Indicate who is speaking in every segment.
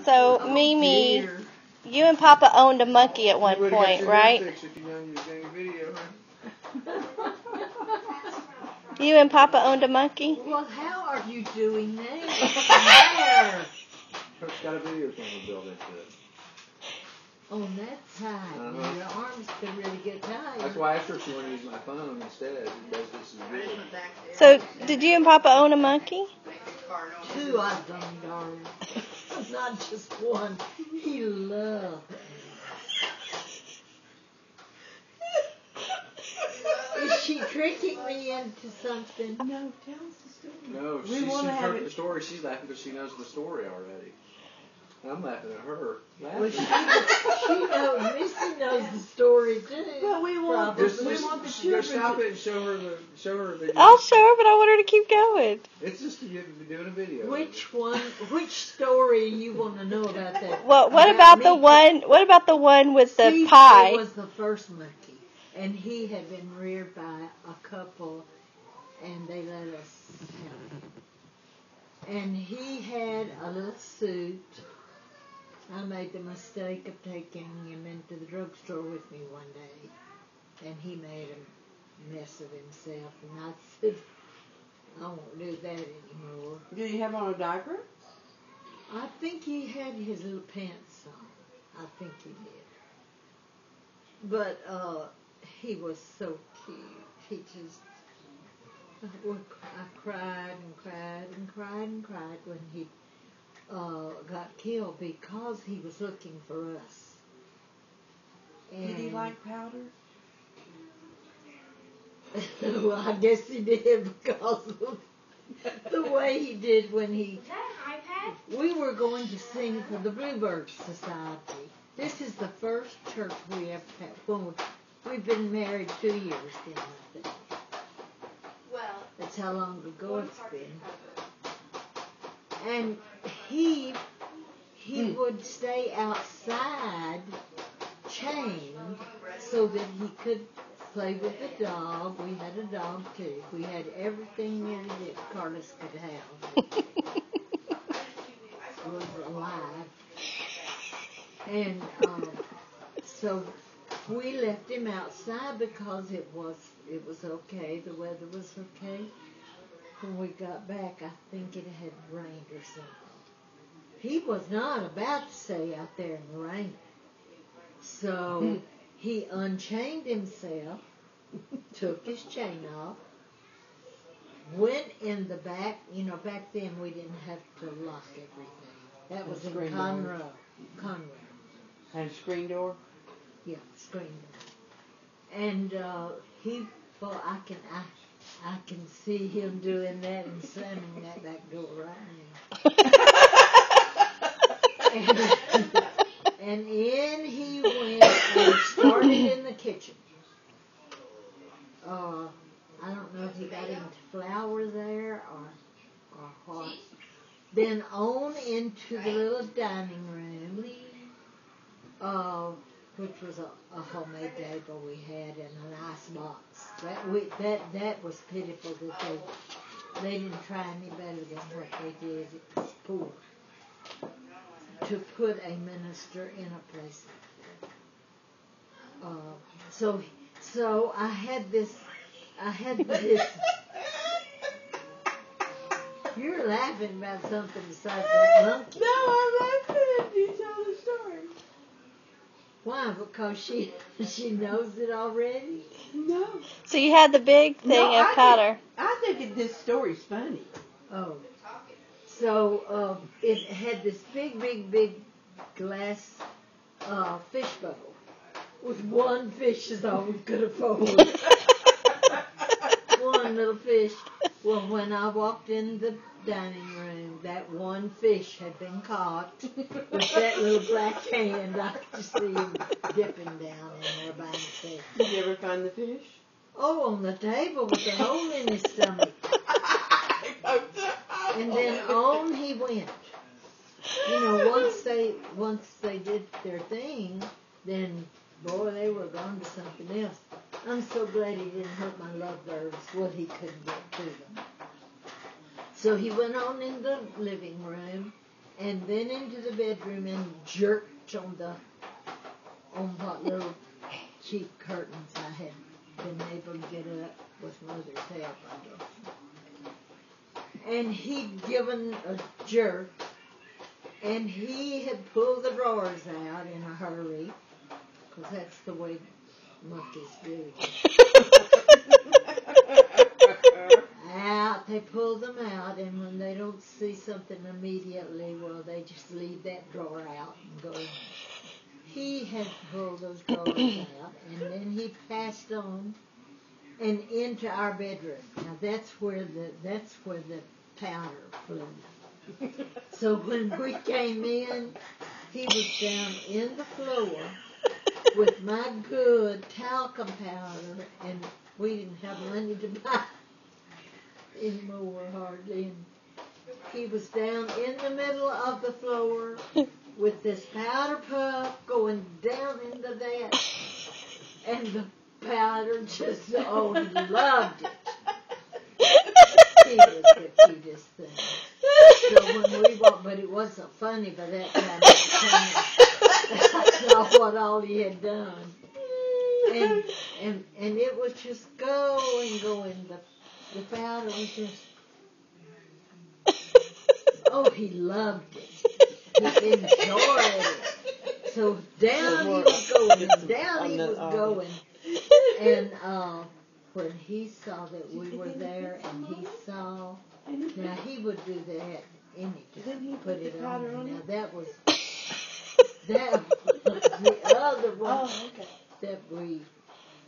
Speaker 1: So, Mimi, you and Papa owned a monkey at one point, right? You and Papa owned a monkey?
Speaker 2: Well, how are you doing that?
Speaker 3: It's got a video camera built into it.
Speaker 2: Oh, that's tight. Your arms could really get tired.
Speaker 3: That's why I asked her if she wanted to use my phone instead, because this is video.
Speaker 1: So, did you and Papa own a monkey?
Speaker 2: 2 of them, darling. Not just one. He loved it. Is she tricking me into something?
Speaker 4: No, tell us the story.
Speaker 3: No,
Speaker 4: We
Speaker 3: she's
Speaker 4: wanna have
Speaker 3: heard
Speaker 4: it-
Speaker 3: the story. She's laughing because she knows the story already. I'm laughing at her.
Speaker 2: Well,
Speaker 3: Laughing.
Speaker 2: she knows. Missy knows the story too.
Speaker 4: But we want
Speaker 2: Probably.
Speaker 4: we want the
Speaker 3: Go
Speaker 4: children
Speaker 3: stop
Speaker 4: to...
Speaker 3: it and show her the.
Speaker 1: I'll show her, but I want her to keep going.
Speaker 3: It's just to doing a video.
Speaker 2: Which one? Which story you want to know about that?
Speaker 1: Well, what about the one? What about the one with the
Speaker 2: Caesar
Speaker 1: pie?
Speaker 2: was the first monkey, and he had been reared by a couple, and they let us have him. And he had a little suit. I made the mistake of taking him into the drugstore with me one day, and he made a mess of himself, and I said, I won't do that anymore.
Speaker 4: Did he have on a diaper?
Speaker 2: I think he had his little pants on. I think he did. But he was so cute. He just, I cried and cried and cried and cried when he got killed because he was looking for us. And
Speaker 4: Did he like powder?
Speaker 2: well, I guess he did because of the way he did when he... We were going to sing for the Bluebird Society. This is the first church we ever had. Well, we've been married 2 years then, I think. That's how long ago it's been. And he would stay outside chained so that he could play with the dog. We had a dog too. We had everything nearly that Carlos could have. Was alive. And so we left him outside because it was okay. The weather was okay. When we got back, I think it had rained or something. He was not about to stay out there in the rain. So he unchained himself, took his chain off, went in the back. You know, back then we didn't have to lock everything. That was in Conroe.
Speaker 4: And a screen door?
Speaker 2: Yeah, screen door. And well, I can see him doing that and slamming that back door right now. and in he went and started in the kitchen. I don't know if he got into flour there or what. Then on into the little dining room, which was a homemade table we had in a nice box. That was pitiful that they didn't try any better than what they did. It was poor to put a minister in a place like that. So I had this. You're laughing about something besides that monkey.
Speaker 4: No, I'm laughing at you tell the story.
Speaker 2: Why? Because she knows it already?
Speaker 4: No.
Speaker 1: So you had the big thing of powder.
Speaker 4: I think this story's funny.
Speaker 2: Oh. So it had this big glass fish bowl with one fish is all we could afford. One little fish. Well, when I walked in the dining room, that one fish had been caught with that little black hand. I could just see him dipping down in there by himself.
Speaker 4: Did you ever find the fish?
Speaker 2: Oh, on the table with a hole in his stomach. And then on he went. You know, once they did their thing, then boy, they were gone to something else. I'm so glad he didn't hurt my lovebirds, what he couldn't get to them. So he went on in the living room, and then into the bedroom and jerked on what little cheap curtains I had been able to get up with Mother's help, I guess. And he'd given a jerk, and he had pulled the drawers out in a hurry, because that's the way monkeys do. They pull them out, and when they don't see something immediately, well, they just leave that drawer out and go in. He had pulled those drawers out, and then he passed on and into our bedroom. Now that's where the powder flew. So when we came in, he was down in the floor with my good talcum powder, and we didn't have money to buy anymore hardly. And he was down in the middle of the floor with this powder puff going down into that, and the powder just, he loved it. He was the cutest thing. So when we walked, but it wasn't funny by that time. I saw what all he had done. And it was just going. The powder was just, he loved it. He enjoyed it. So down he was going. And when he saw that we were there, and he saw, now he would do that anytime. Put it on. Now that was the other one that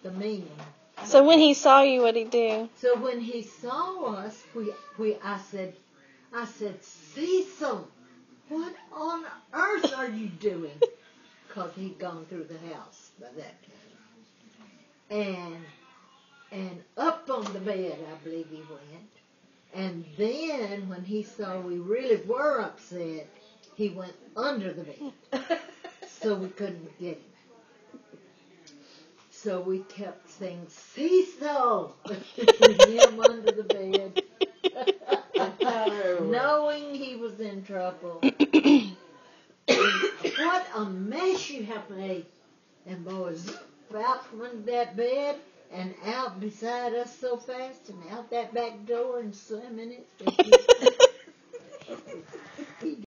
Speaker 2: the mean one.
Speaker 1: So when he saw you, what'd he do?
Speaker 2: So when he saw us, I said, Cecil, what on earth are you doing? Because he'd gone through the house by that time. And up on the bed, I believe he went. And then when he saw we really were upset, he went under the bed. So we couldn't get him. So we kept saying, Cecil, with him under the bed, knowing he was in trouble. What a mess you have made. And boys, out from under that bed and out beside us so fast and out that back door and slamming it.